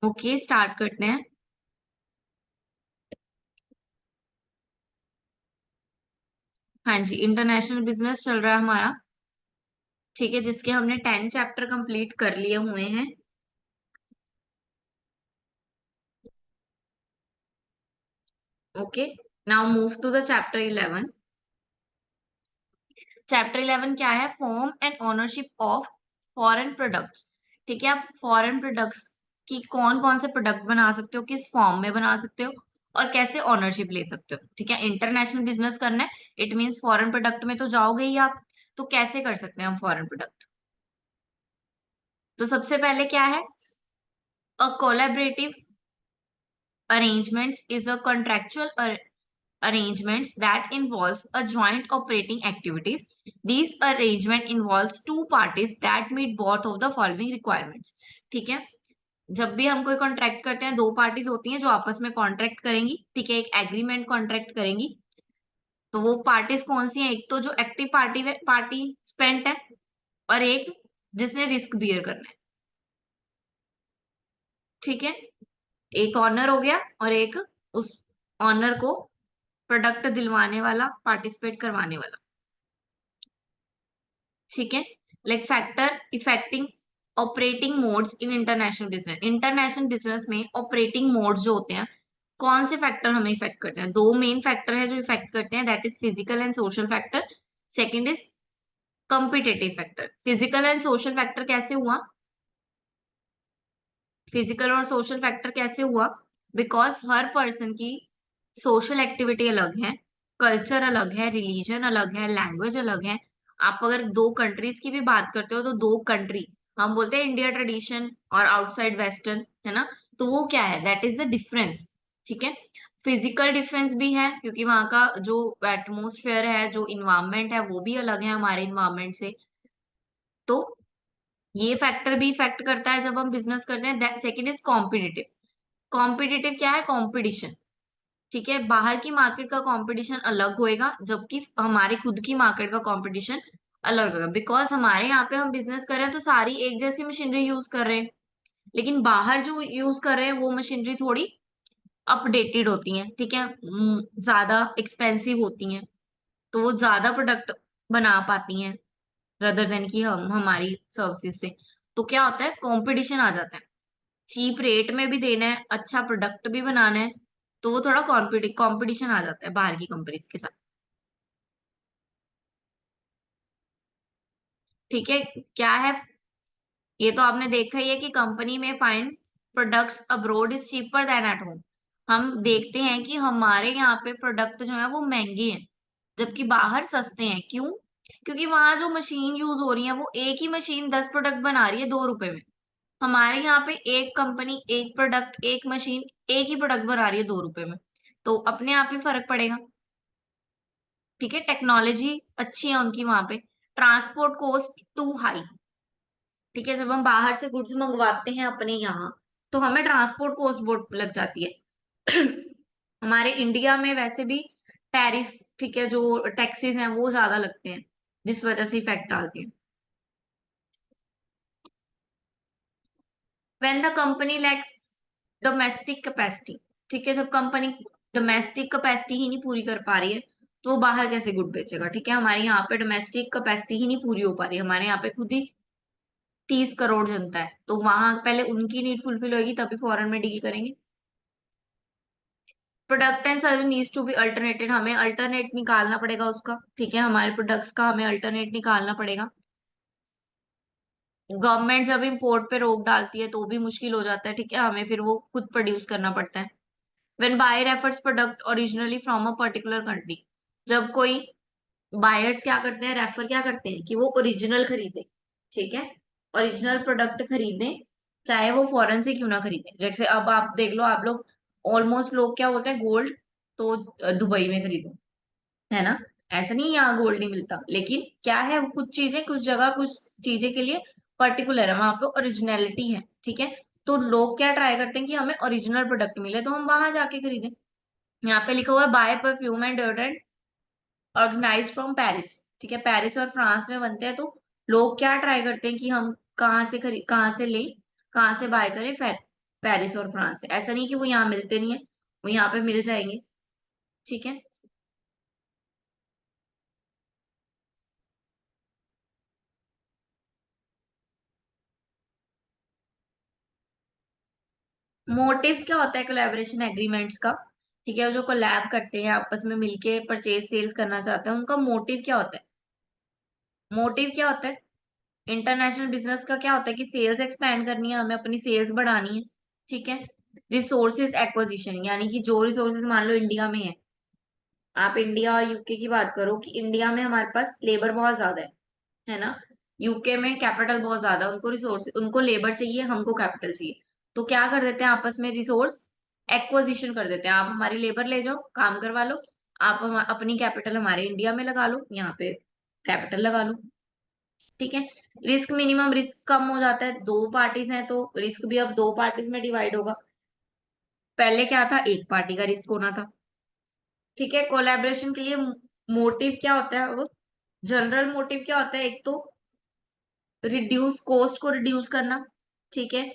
Okay, start करते हैं। हाँ जी, इंटरनेशनल बिजनेस चल रहा है हमारा। ठीक है, जिसके हमने 10 चैप्टर कंप्लीट कर लिए हुए हैं। Okay, now move to the chapter 11। Chapter 11 क्या है? Form and ownership of foreign products. ठीक है, आप फॉरेन प्रोडक्ट्स की कौन कौन से प्रोडक्ट बना सकते हो, किस फॉर्म में बना सकते हो और कैसे ओनरशिप ले सकते हो। ठीक है, इंटरनेशनल बिजनेस करना है, इट मीन्स फॉरेन प्रोडक्ट में तो जाओगे ही आप। तो कैसे कर सकते हैं हम फॉरेन प्रोडक्ट? तो सबसे पहले क्या है? अ collaborative arrangements is a contractual arrangements that involves a joint operating activities. These arrangement involves two parties that meet both of the following requirements. ठीक है, जब भी हम कोई कॉन्ट्रैक्ट करते हैं, दो पार्टीज होती हैं जो आपस में कॉन्ट्रैक्ट करेंगी। ठीक है, एक एग्रीमेंट कॉन्ट्रैक्ट करेंगी। तो वो पार्टीज कौन सी हैं? एक तो जो एक्टिव पार्टिसिपेंट है और एक जिसने रिस्क बियर करना है। ठीक है, एक ऑनर हो गया और एक उस ऑनर को प्रोडक्ट दिलवाने वाला, पार्टिसिपेट करवाने वाला। ठीक है, like factor affecting operating modes in international business. International business में ऑपरेटिंग मोड्स जो होते हैं, कौन से फैक्टर हमें इफेक्ट करते हैं? दो मेन फैक्टर है जो इफेक्ट करते हैं, that is physical and social factor. Second is competitive factor. Physical and social factor कैसे हुआ? फिजिकल और सोशल फैक्टर कैसे हुआ? बिकॉज हर पर्सन की सोशल एक्टिविटी अलग है, कल्चर अलग है, रिलीजन अलग है, लैंग्वेज अलग है। आप अगर दो कंट्रीज की भी बात करते हो तो दो कंट्री, हम बोलते हैं इंडिया ट्रेडिशन और आउटसाइड वेस्टर्न, है ना? तो वो क्या है? That is the difference. ठीक है, फिजिकल डिफरेंस भी है क्योंकि वहाँ का जो एटमोसफेयर है, जो इन्वायरमेंट है, वो भी अलग है हमारे इन्वायरमेंट से। तो ये फैक्टर भी इफेक्ट करता है जब हम बिजनेस करते हैं। Second is competitive. कॉम्पिटिटिव क्या है? कंपटीशन। ठीक है, बाहर की मार्केट का कंपटीशन अलग होएगा जबकि हमारे खुद की मार्केट का कंपटीशन अलग होगा। बिकॉज हमारे यहाँ पे हम बिजनेस कर रहे हैं तो सारी एक जैसी मशीनरी यूज कर रहे हैं, लेकिन बाहर जो यूज कर रहे हैं वो मशीनरी थोड़ी अपडेटेड होती हैं। ठीक है, ज्यादा एक्सपेंसिव होती हैं, तो वो ज्यादा प्रोडक्ट बना पाती हैं रदर देन की हम हमारी सर्विसेज से। तो क्या होता है? कंपटीशन आ जाता है, चीप रेट में भी देना है, अच्छा प्रोडक्ट भी बनाना है, तो वो थोड़ा कंपटीशन आ जाता है बाहर की कंपनीज के साथ। ठीक है, क्या है? ये तो आपने देखा ही है कि कंपनी में find products abroad is cheaper than at home. हम देखते हैं कि हमारे यहाँ पे प्रोडक्ट जो है वो महंगे हैं जबकि बाहर सस्ते हैं। क्यों? क्योंकि वहां जो मशीन यूज हो रही है वो एक ही मशीन 10 प्रोडक्ट बना रही है 2 रुपए में। हमारे यहाँ पे एक कंपनी, एक प्रोडक्ट, एक मशीन, एक ही प्रोडक्ट बना रही है 2 रुपए में। तो अपने आप ही फर्क पड़ेगा। ठीक है, टेक्नोलॉजी अच्छी है उनकी वहां पे। Transport cost too high. ठीक है, जब हम बाहर से गुड्स मंगवाते हैं अपने यहाँ तो हमें ट्रांसपोर्ट कॉस्ट बहुत लग जाती है। हमारे इंडिया में वैसे भी टैरिफ, ठीक है, जो टैक्सेस हैं वो ज्यादा लगते हैं जिस वजह से इफेक्ट डालती है। When the company lakhs domestic capacity. ठीक है, जब कंपनी डोमेस्टिक कैपेसिटी ही नहीं पूरी कर पा रही है तो वो बाहर कैसे गुड बेचेगा? ठीक है, हमारे यहाँ पे डोमेस्टिक कैपेसिटी ही नहीं पूरी हो पा रही है, हमारे यहाँ पे खुद ही 30 करोड़ जनता है, तो वहां पहले उनकी नीड फुलफिल होगी तभी फॉरेन में डील करेंगे। Product and service needs to be alternated. हमें अल्टरनेट निकालना पड़ेगा उसका। ठीक है, हमारे प्रोडक्ट्स का हमें अल्टरनेट निकालना पड़ेगा। गवर्नमेंट जब इम्पोर्ट पे रोक डालती है तो भी मुश्किल हो जाता है। ठीक है, हमें फिर वो खुद प्रोड्यूस करना पड़ता है। When buyer refers product originally from a particular country. जब कोई बायर्स क्या करते हैं, रेफर क्या करते हैं कि वो ओरिजिनल खरीदे। ठीक है, ओरिजिनल प्रोडक्ट खरीदें, चाहे वो फॉरेन से क्यों ना खरीदें। जैसे अब आप देख लो, आप लोग ऑलमोस्ट लोग क्या बोलते हैं, गोल्ड तो दुबई में खरीदो, है ना? ऐसा नहीं यहाँ गोल्ड नहीं मिलता, लेकिन क्या है, कुछ चीजें कुछ जगह कुछ चीजें के लिए पर्टिकुलर है, वहां पे ओरिजिनलिटी है। ठीक है, तो लोग क्या ट्राई करते हैं कि हमें ओरिजिनल प्रोडक्ट मिले तो हम वहां जाके खरीदें। यहाँ पे लिखा हुआ है buy perfume and deodorant organize from Paris. ठीक है, पेरिस और फ्रांस में बनते हैं, तो लोग क्या ट्राई करते हैं कि हम कहाँ से ले, कहाँ से बाय करें? पेरिस और फ्रांस से। ऐसा नहीं कि वो यहाँ मिलते नहीं है, वो यहाँ पे मिल जाएंगे। ठीक है। मोटिव्स क्या होता है कोलैबोरेशन एग्रीमेंट्स का? ठीक है, जो कोलैब करते हैं आपस में मिलके परचेज सेल्स करना चाहते हैं, उनका मोटिव क्या होता है? मोटिव क्या होता है? इंटरनेशनल बिजनेस का क्या होता है कि सेल्स एक्सपैंड करनी है, हमें अपनी सेल्स बढ़ानी है। ठीक है। रिसोर्सेज एक्विजिशन, यानी कि जो रिसोर्सेज मान लो इंडिया में है, आप इंडिया और यूके की बात करो कि इंडिया में हमारे पास लेबर बहुत ज्यादा है ना? यूके में कैपिटल बहुत ज्यादा, उनको रिसोर्स, उनको लेबर चाहिए, हमको कैपिटल चाहिए। तो क्या कर देते हैं आपस में रिसोर्स एक्विजिशन कर देते हैं, आप हमारी लेबर ले जाओ, काम करवा लो, आप अपनी कैपिटल हमारे इंडिया में लगा लो, यहाँ पे कैपिटल लगा लो। ठीक है। रिस्क मिनिमम, रिस्क कम हो जाता है, दो पार्टीज हैं तो रिस्क भी अब दो पार्टीज में डिवाइड होगा। पहले क्या था, एक पार्टी का रिस्क होना था। ठीक है। कोलैबोरेशन के लिए मोटिव क्या होता है? वो जनरल मोटिव क्या होता है? एक तो रिड्यूस कॉस्ट को रिड्यूस करना। ठीक है।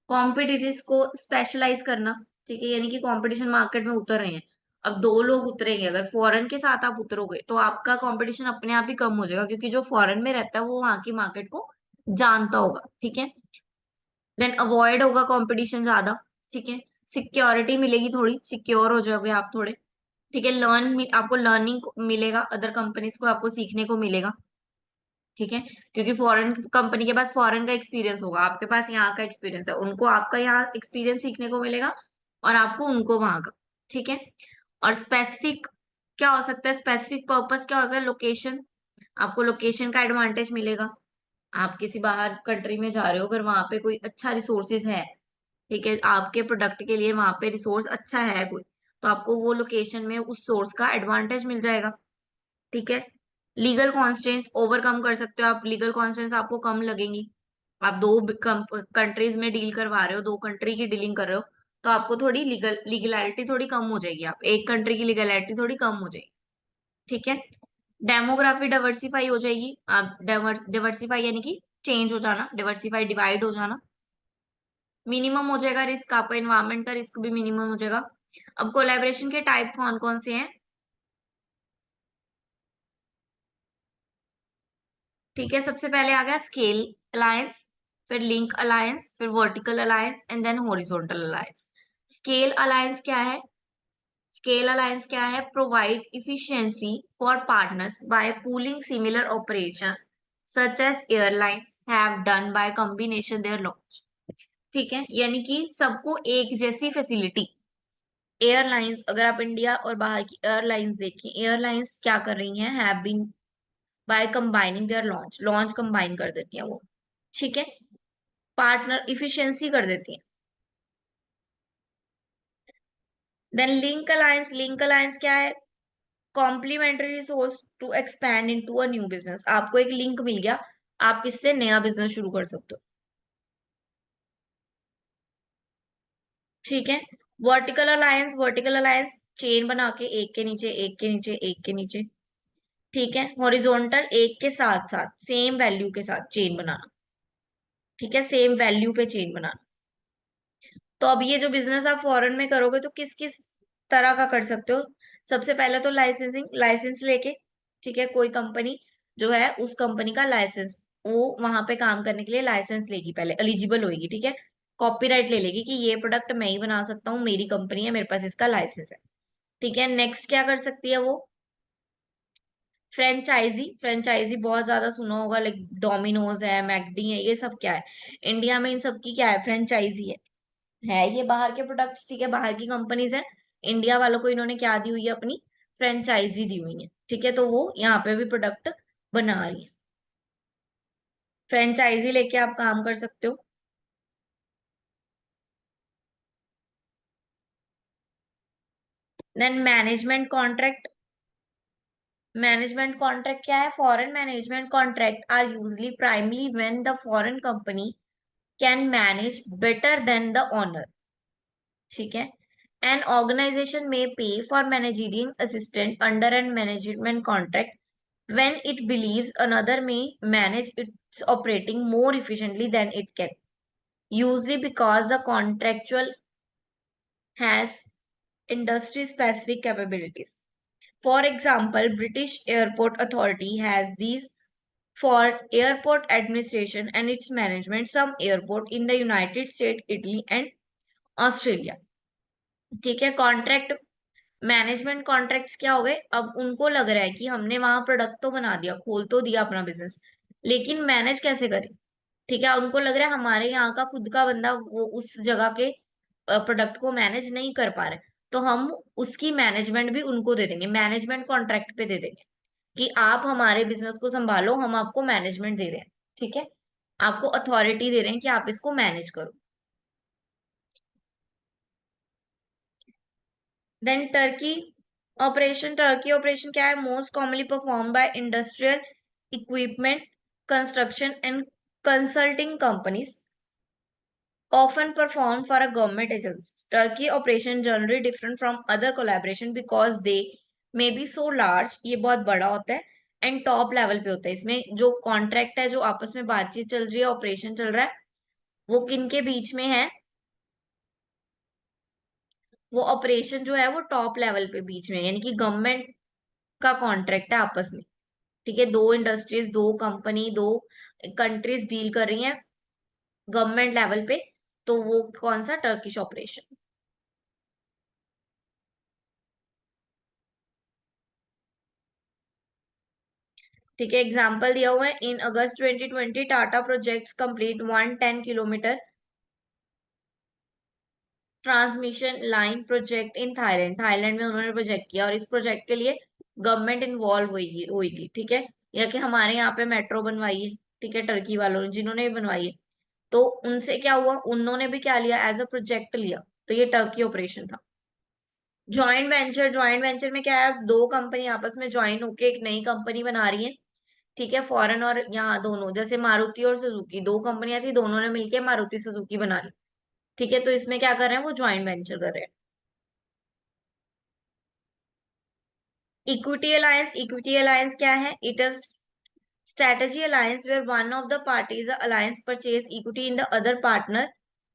कॉम्पिटिटिव को स्पेशलाइज करना। ठीक है, यानी कि कंपटीशन मार्केट में उतर रहे हैं, अब दो लोग उतरेंगे, अगर फॉरेन के साथ आप उतरोगे तो आपका कंपटीशन अपने आप ही कम हो जाएगा, क्योंकि जो फॉरेन में रहता है वो वहां की मार्केट को जानता होगा। ठीक है। देन अवॉइड होगा कंपटीशन ज्यादा। ठीक है। सिक्योरिटी मिलेगी, थोड़ी सिक्योर हो जाओगे आप थोड़े। ठीक है। आपको लर्निंग मिलेगा, अदर कंपनीज को आपको सीखने को मिलेगा। ठीक है। क्योंकि फॉरेन कंपनी के पास फॉरेन का एक्सपीरियंस होगा, आपके पास यहाँ का एक्सपीरियंस है, उनको आपका यहाँ एक्सपीरियंस सीखने को मिलेगा और आपको उनको वहां का। ठीक है। और स्पेसिफिक क्या हो सकता है? स्पेसिफिक पर्पस क्या होता है? लोकेशन, आपको लोकेशन का एडवांटेज मिलेगा। आप किसी बाहर कंट्री में जा रहे हो, अगर वहां पे कोई अच्छा रिसोर्सेज है, ठीक है, आपके प्रोडक्ट के लिए वहां पे रिसोर्स अच्छा है कोई, तो आपको वो लोकेशन में उस सोर्स का एडवांटेज मिल जाएगा। ठीक है। लीगल कॉन्स्टेंट्स ओवरकम कर सकते हो आप, लीगल कॉन्स्टेंट्स आपको कम लगेंगी। आप दो कंट्रीज में डील करवा रहे हो, दो कंट्री की डीलिंग कर रहे हो, तो आपको थोड़ी लीगलिटी थोड़ी कम हो जाएगी, आप एक कंट्री की लीगलिटी थोड़ी कम हो जाएगी। ठीक है। डेमोग्राफी डाइवर्सिफाई हो जाएगी, आप डाइवर्सिफाई यानी कि चेंज हो जाना, डाइवर्सिफाई डिवाइड हो जाना। मिनिमम हो जाएगा रिस्क, आपका इन्वायरमेंट का रिस्क भी मिनिमम हो जाएगा। अब कोलैबोरेशन के टाइप कौन कौन से हैं? ठीक है, सबसे पहले आ गया स्केल अलायंस, फिर लिंक अलायंस, फिर vertical alliance and then horizontal alliance. Scale alliance क्या है? स्केल अलायंस क्या है? Provide efficiency for partners by pooling similar operations such as airlines have done by combination their launch. ठीक है, यानी कि सबको एक जैसी फैसिलिटी। एयरलाइंस, अगर आप इंडिया और बाहर की एयरलाइंस देखें, एयरलाइंस क्या कर रही हैं? Have been by combining their launch, launch combine कर देती हैं वो। ठीक है। पार्टनर इफिशिएंसी कर देती हैं। Then link alliance, link alliance क्या है? Complementary resource to expand into a new business, आपको एक लिंक मिल गया, आप इससे नया बिजनेस शुरू कर सकते हो। ठीक है। Vertical alliance, vertical alliance chain बना के एक के नीचे एक के नीचे एक के नीचे। ठीक है। हॉरिजॉन्टल एक के साथ साथ सेम वैल्यू के साथ चेन बनाना। ठीक है, सेम वैल्यू पे चेन बनाना। तो अब ये जो बिजनेस आप फॉरेन में करोगे तो किस किस तरह का कर सकते हो? सबसे पहले तो लाइसेंसिंग, लाइसेंस लेके। ठीक है, कोई कंपनी जो है उस कंपनी का लाइसेंस, वो वहां पे काम करने के लिए लाइसेंस लेगी, पहले एलिजिबल होगी। ठीक है। कॉपीराइट ले लेगी कि ये प्रोडक्ट मैं ही बना सकता हूँ, मेरी कंपनी है, मेरे पास इसका लाइसेंस है। ठीक है। नेक्स्ट क्या कर सकती है वो? फ्रेंचाइजी, फ्रेंचाइजी बहुत ज्यादा सुना होगा, लाइक डोमिनोज है, मैकडी है, ये सब क्या है? इंडिया में इन सब की क्या है? फ्रेंचाइजी है ये बाहर के प्रोडक्ट्स। ठीक है, बाहर की कंपनीज है, इंडिया वालों को इन्होंने क्या दी हुई है? अपनी फ्रेंचाइजी दी हुई है। ठीक है, तो वो यहाँ पे भी प्रोडक्ट बना रही है। फ्रेंचाइजी लेके आप काम कर सकते हो। Then management contract, management contract क्या है? Foreign management contract are usually primarily when the foreign company can manage better than the owner. ठीक है। An organization may pay for managerial assistant under a management contract when it believes another may manage its operating more efficiently than it can. usually because the contractual has industry specific capabilities. For example, British Airport Authority has these for airport administration and its management, some airport in the United States, Italy and Australia. ठीक है, contract management contracts क्या हो गए, अब उनको लग रहा है कि हमने वहां प्रोडक्ट तो बना दिया, खोल तो दिया अपना बिजनेस, लेकिन मैनेज कैसे करें। ठीक है, उनको लग रहा है हमारे यहाँ का खुद का बंदा वो उस जगह के प्रोडक्ट को मैनेज नहीं कर पा रहे, तो हम उसकी मैनेजमेंट भी उनको दे देंगे, मैनेजमेंट कॉन्ट्रैक्ट पे दे देंगे कि आप हमारे बिजनेस को संभालो, हम आपको मैनेजमेंट दे रहे हैं। ठीक है, आपको अथॉरिटी दे रहे हैं कि आप इसको मैनेज करो। देन टर्की ऑपरेशन क्या है, most commonly perform by industrial equipment construction and consulting companies often performed for a government agency. Turkey operation generally different from other collaboration because they may be so large, ये बहुत बड़ा होता है and top level पे होता है। इसमें जो कॉन्ट्रैक्ट है, जो आपस में बातचीत चल रही है, ऑपरेशन चल रहा है, वो किन के बीच में है, वो ऑपरेशन जो है वो टॉप लेवल पे बीच में, यानी कि गवर्नमेंट का कॉन्ट्रैक्ट है आपस में। ठीक है, दो इंडस्ट्रीज, दो कंपनी, दो कंट्रीज डील कर रही हैं गवर्नमेंट लेवल पे, तो वो कौन सा, टर्किश ऑपरेशन। ठीक है, एग्जाम्पल दिया हुआ है, इन अगस्त 2020 Tata projects complete 110 kilometre transmission line project in Thailand. Thailand में उन्होंने प्रोजेक्ट किया और इस प्रोजेक्ट के लिए गवर्नमेंट इन्वॉल्व हुई हुई थी। ठीक है, या कि हमारे यहाँ पे मेट्रो बनवाई है, ठीक है, टर्की वालों ने जिन्होंने भी बनवाई है, तो उनसे क्या हुआ, उन्होंने भी क्या लिया, एज अ प्रोजेक्ट लिया, तो ये टर्की ऑपरेशन था। ज्वाइंट वेंचर में क्या है, दो कंपनी आपस में ज्वाइन होकर एक नई कंपनी बना रही है। ठीक है, फॉरेन और यहाँ दोनों, जैसे मारुति और सुजुकी, दो कंपनियां थी, दोनों ने मिलकर मारुति सुजुकी बना ली। ठीक है, तो इसमें क्या कर रहे हैं, वो ज्वाइंट वेंचर कर रहे हैं। इक्विटी अलायंस क्या है, it is strategy alliance where one of the parties alliance purchase equity in the other partner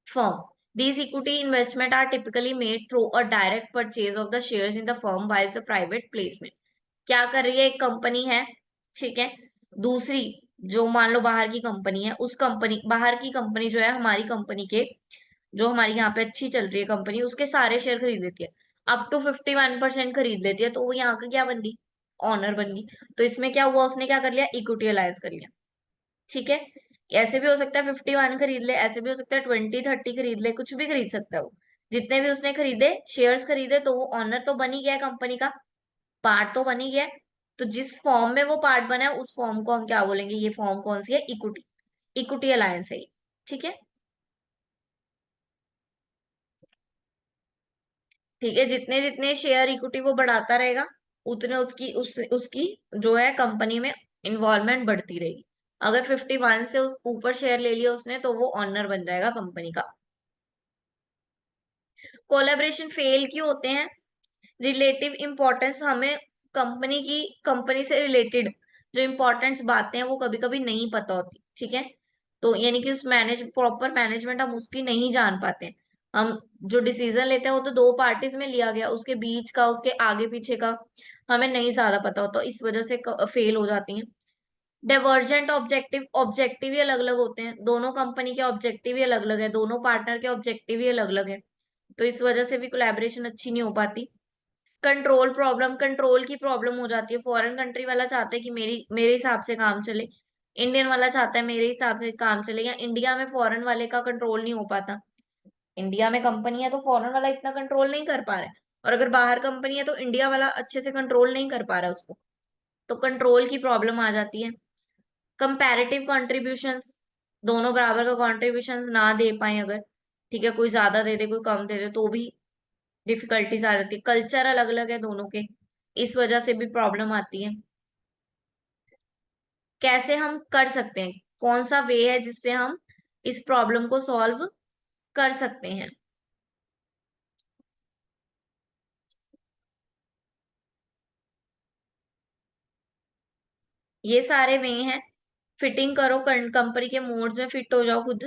firm. These equity investment are typically made through a direct purchase of the shares in the firm by the private placement. क्या कर रही है, एक company है, ठीक है, दूसरी जो मान लो बाहर की कंपनी है, उस कंपनी, बाहर की कंपनी जो है हमारी कंपनी के, जो हमारी यहाँ पे अच्छी चल रही है कंपनी, उसके सारे शेयर खरीद लेती है, अप टू 51% खरीद लेती है, तो वो यहाँ का क्या बन गई, ऑनर बन गई। तो इसमें क्या हुआ, उसने क्या कर लिया, इक्विटी अलायंस कर लिया। ठीक है, ऐसे भी हो सकता है 51 खरीद ले, ऐसे भी हो सकता है 20-30 खरीद ले, कुछ भी खरीद सकता है वो। जितने भी उसने खरीदे शेयर्स खरीदे, तो वो ऑनर तो बन ही गया है कंपनी का, पार्ट तो बन ही गया है। तो जिस फॉर्म में वो पार्ट बना है, उस फॉर्म को हम क्या बोलेंगे, ये फॉर्म कौन सी है, इक्विटी, इक्विटी अलायंस है ये। ठीक है, ठीक है, जितने जितने शेयर इक्विटी वो बढ़ाता रहेगा, उतने उसकी जो है कंपनी में इन्वॉल्वमेंट बढ़ती रहेगी। अगर 51 से ऊपर शेयर ले लिया उसने, तो वो ऑनर बन जाएगा कंपनी का। कोलेबरेशन फेल क्यों होते हैं, रिलेटिव इंपॉर्टेंस, हमें कंपनी से रिलेटेड जो इंपॉर्टेंट बातें हैं वो कभी कभी नहीं पता होती। ठीक है, तो यानी कि उस प्रॉपर मैनेजमेंट हम उसकी नहीं जान पाते हैं। हम जो डिसीजन लेते हैं वो तो दो पार्टीज में लिया गया, उसके बीच का, उसके आगे पीछे का हमें नहीं ज्यादा पता होता, इस वजह से फेल हो जाती हैं। डाइवर्जेंट ऑब्जेक्टिव, ऑब्जेक्टिव ही अलग अलग होते हैं, दोनों कंपनी के ऑब्जेक्टिव ही अलग अलग है, दोनों पार्टनर के ऑब्जेक्टिव ही अलग अलग है, तो इस वजह से भी कोलैबोरेशन अच्छी नहीं हो पाती। कंट्रोल प्रॉब्लम, कंट्रोल की प्रॉब्लम हो जाती है, फॉरेन कंट्री वाला चाहता है कि मेरे हिसाब से काम चले, इंडियन वाला चाहता है मेरे हिसाब से काम चले, या इंडिया में फॉरेन वाले का कंट्रोल नहीं हो पाता। इंडिया में कंपनी है तो फॉरेन वाला इतना कंट्रोल नहीं कर पा रहा है, और अगर बाहर कंपनी है तो इंडिया वाला अच्छे से कंट्रोल नहीं कर पा रहा है उसको, तो कंट्रोल की प्रॉब्लम आ जाती है। कंपैरेटिव कॉन्ट्रीब्यूशंस, दोनों बराबर का कॉन्ट्रीब्यूशन ना दे पाए अगर, ठीक है, कोई ज्यादा दे दे कोई कम दे दे, तो भी डिफिकल्टीज आ जाती है। कल्चर अलग अलग है दोनों के, इस वजह से भी प्रॉब्लम आती है। कैसे हम कर सकते हैं, कौन सा वे है जिससे हम इस प्रॉब्लम को सॉल्व कर सकते हैं। ये सारे वे हैं, फिटिंग करो, कंपनी के मोड्स में फिट हो जाओ खुद,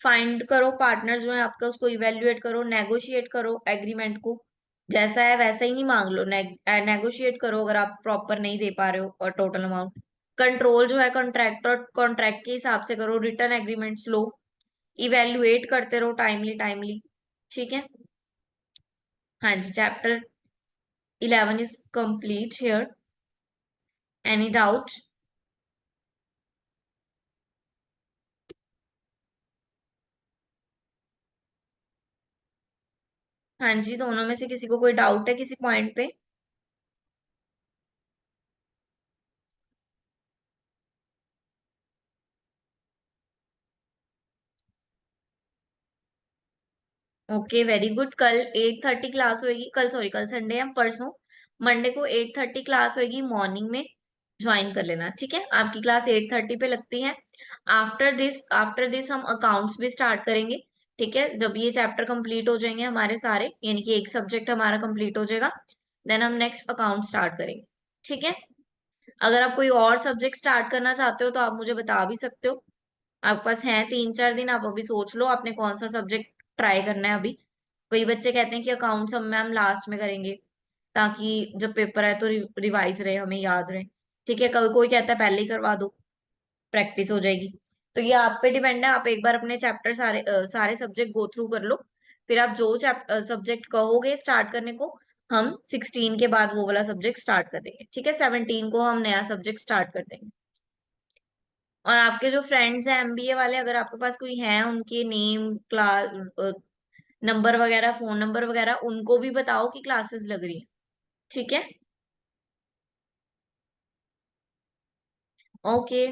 फाइंड करो पार्टनर जो है आपका, उसको इवेल्युएट करो, नेगोशिएट करो एग्रीमेंट को, जैसा है वैसा ही नहीं मांग लो, नेगोशिएट करो अगर आप प्रॉपर नहीं दे पा रहे हो और टोटल अमाउंट। कंट्रोल जो है कॉन्ट्रैक्ट और कॉन्ट्रैक्ट के हिसाब से करो, रिटर्न एग्रीमेंट्स लो, इवेल्युएट करते रहो टाइमली टाइमली। ठीक है। हाँ जी, chapter 11 is complete here. Any doubt? हाँ जी, दोनों में से किसी को कोई डाउट है किसी पॉइंट पे? Okay, very good. कल 8:30 क्लास होगी, कल सॉरी कल संडे है, परसों मंडे को 8:30 क्लास होगी मॉर्निंग में, ज्वाइन कर लेना। ठीक है, आपकी क्लास 8:30 पे लगती है। आफ्टर दिस हम अकाउंट्स भी स्टार्ट करेंगे। ठीक है, जब ये चैप्टर कंप्लीट हो जाएंगे हमारे सारे, यानी कि एक सब्जेक्ट हमारा कंप्लीट हो जाएगा, देन हम नेक्स्ट अकाउंट स्टार्ट करेंगे। ठीक है। अगर आप कोई और सब्जेक्ट स्टार्ट करना चाहते हो तो आप मुझे बता भी सकते हो। आपके पास है 3-4 दिन, आप अभी सोच लो आपने कौन सा सब्जेक्ट ट्राई करना है अभी। कई बच्चे कहते हैं कि अकाउंट्स हम मैम लास्ट में करेंगे, ताकि जब पेपर आए तो रिवाइज रहे, हमें याद रहे। ठीक है, कोई कोई कहता है पहले ही करवा दो, प्रैक्टिस हो जाएगी। तो ये आप पे डिपेंड है, आप एक बार अपने चैप्टर सारे सब्जेक्ट गो थ्रू कर लो, फिर आप जो सब्जेक्ट कहोगे स्टार्ट करने को, हम 16 के बाद वो वाला सब्जेक्ट स्टार्ट कर देंगे। ठीक है, 17 को हम नया सब्जेक्ट स्टार्ट कर देंगे। और आपके जो फ्रेंड्स हैं एमबीए वाले, अगर आपके पास कोई हैं, उनके नेम, क्लास नंबर वगैरह, फोन नंबर वगैरह, उनको भी बताओ कि क्लासेस लग रही है। ठीक है। ओके।